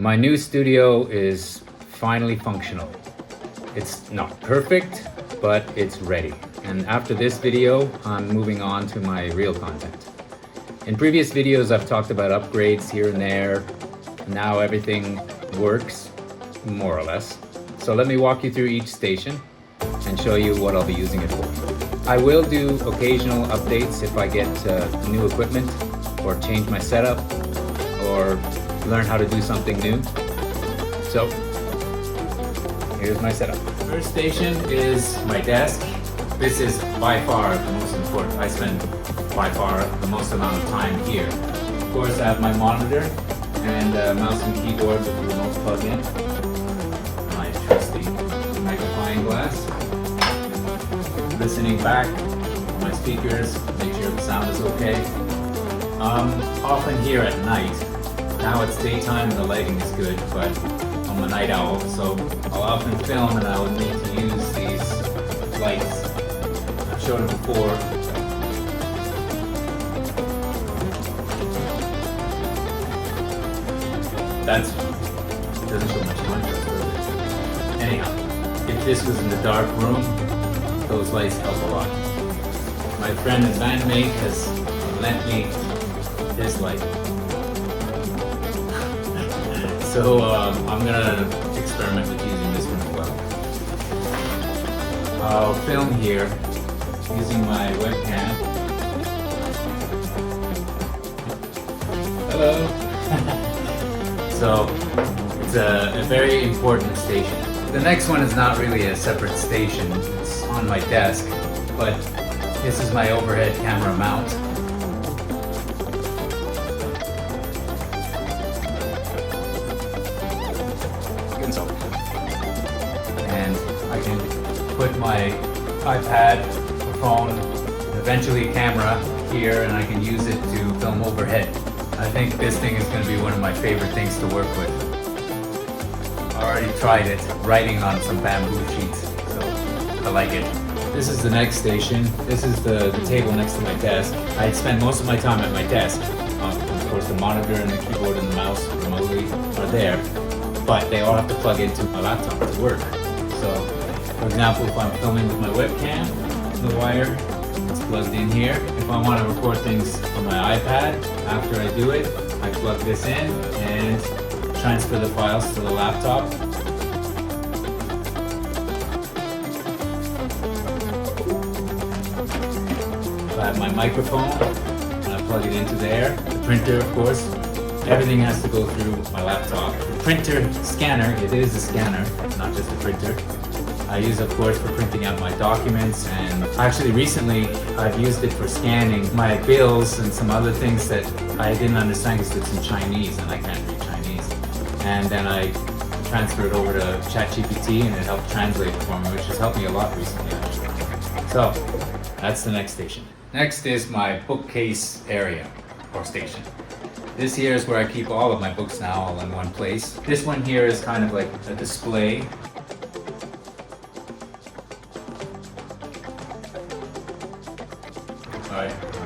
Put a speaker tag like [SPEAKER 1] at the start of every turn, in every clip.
[SPEAKER 1] My new studio is finally functional. It's not perfect, but it's ready. And after this video, I'm moving on to my real content. In previous videos, I've talked about upgrades here and there. Now everything works, more or less. So let me walk you through each station and show you what I'll be using it for. I will do occasional updates if I get new equipment or change my setup or learn how to do something new. So here's my setup. First station is my desk. This is by far the most important. I spend by far the most amount of time here. Of course, I have my monitor and mouse and keyboard with the remote plug-in. My trusty magnifying glass. Listening back on my speakers, make sure the sound is okay. Often here at night. Now it's daytime and the lighting is good, but I'm a night owl, so I'll often film and I'll need to use these lights. I've shown it before. Doesn't show much contrast, does it? Anyhow, if this was in the dark room, those lights help a lot. My friend and bandmate has lent me his light. So I'm gonna experiment with using this one as well. I'll film here using my webcam. Hello. So it's a very important station. The next one is not really a separate station. It's on my desk, but this is my overhead camera mount. And I can put my iPad, phone, eventually camera here, and I can use it to film overhead. I think this thing is going to be one of my favorite things to work with. I already tried it, writing on some bamboo sheets, so I like it. This is the next station. This is the table next to my desk. I spend most of my time at my desk. Of course, the monitor and the keyboard and the mouse remotely are there, but they all have to plug into my laptop to work. So, for example, if I'm filming with my webcam, the wire is plugged in here. If I want to record things on my iPad, after I do it, I plug this in and transfer the files to the laptop. So I have my microphone and I plug it into there. The printer, of course, everything has to go through my laptop. The printer scanner, it is a scanner, not just a printer. I use, of course, for printing out my documents, and actually recently I've used it for scanning my bills and some other things that I didn't understand because it's in Chinese and I can't read Chinese. And then I transferred it over to ChatGPT and it helped translate it for me, which has helped me a lot recently actually. So that's the next station. Next is my bookcase area or station. This here is where I keep all of my books now all in one place. This one here is kind of like a display.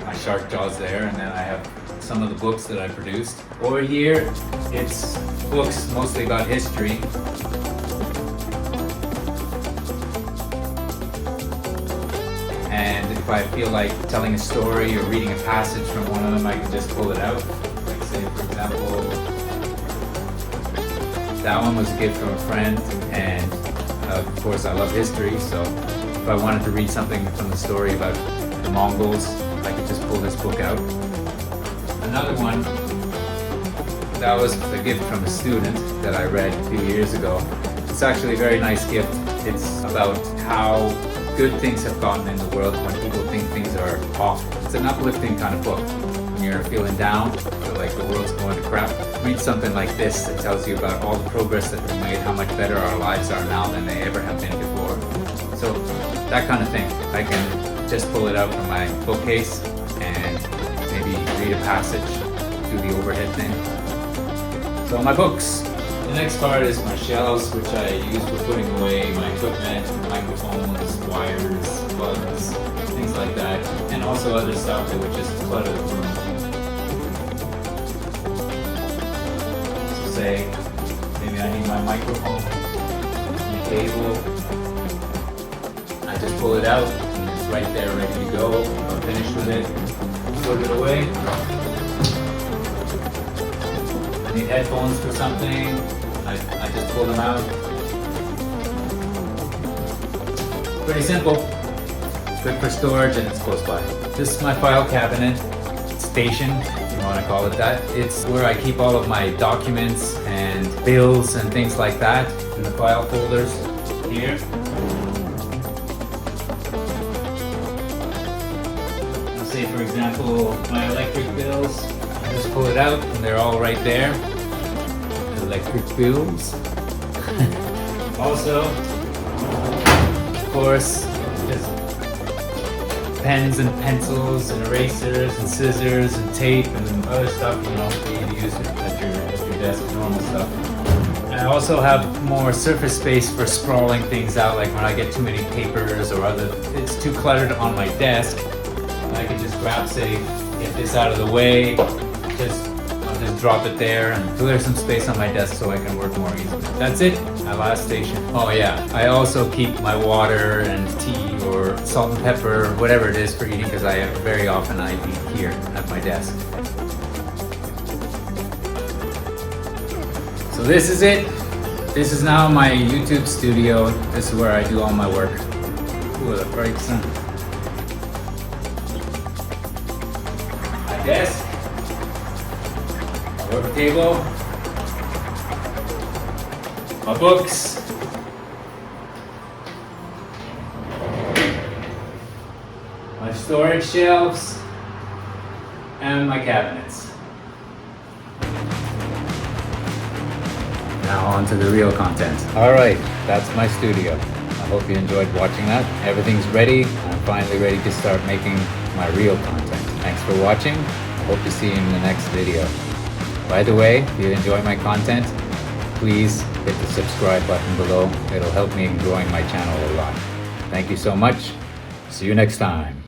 [SPEAKER 1] My shark jaws there, and then I have some of the books that I produced. Over here, it's books mostly about history. And if I feel like telling a story or reading a passage from one of them, I can just pull it out. Like say, for example, that one was a gift from a friend, and of course I love history, so if I wanted to read something from the story about the Mongols, I could just pull this book out. Another one, that was a gift from a student that I read a few years ago. It's actually a very nice gift. It's about how good things have gotten in the world when people think things are awful. It's an uplifting kind of book. When you're feeling down, feel like the world's going to crap, read something like this that tells you about all the progress that we've made, how much better our lives are now than they ever have been before. So that kind of thing. I can just pull it out from my bookcase and maybe read a passage, do the overhead thing. So my books. The next part is my shelves, which I use for putting away my equipment, microphones, wires, plugs, things like that, and also other stuff that would just clutter the room. So say I need my microphone, my cable. I just pull it out and it's right there ready to go. I'm finished with it. Put it away. I need headphones for something. I just pull them out. Pretty simple. Good for storage and it's close by. This is my file cabinet station, if you want to call it that. It's where I keep all of my documents and bills and things like that in the file folders here. Let's say for example my electric bills. I just pull it out and they're all right there. Electric bills. Also, of course, just pens and pencils and erasers and scissors and tape and other stuff, you know, that you use at your desk, normal stuff. I also have more surface space for sprawling things out, like when I get too many papers or other, it's too cluttered on my desk. I can just grab, say, get this out of the way, I'll just drop it there and clear some space on my desk so I can work more easily. That's it, my last station. Oh yeah, I also keep my water and tea or salt and pepper, whatever it is for eating, because very often I eat here at my desk. So this is it. This is now my YouTube studio. This is where I do all my work. Ooh, the bright sun. My desk. Work table, my books, my storage shelves, and my cabinets. Now on to the real content. Alright, that's my studio. I hope you enjoyed watching that. Everything's ready. I'm finally ready to start making my real content. Thanks for watching. I hope to see you in the next video. By the way, if you enjoy my content, please hit the subscribe button below. It'll help me in growing my channel a lot. Thank you so much. See you next time.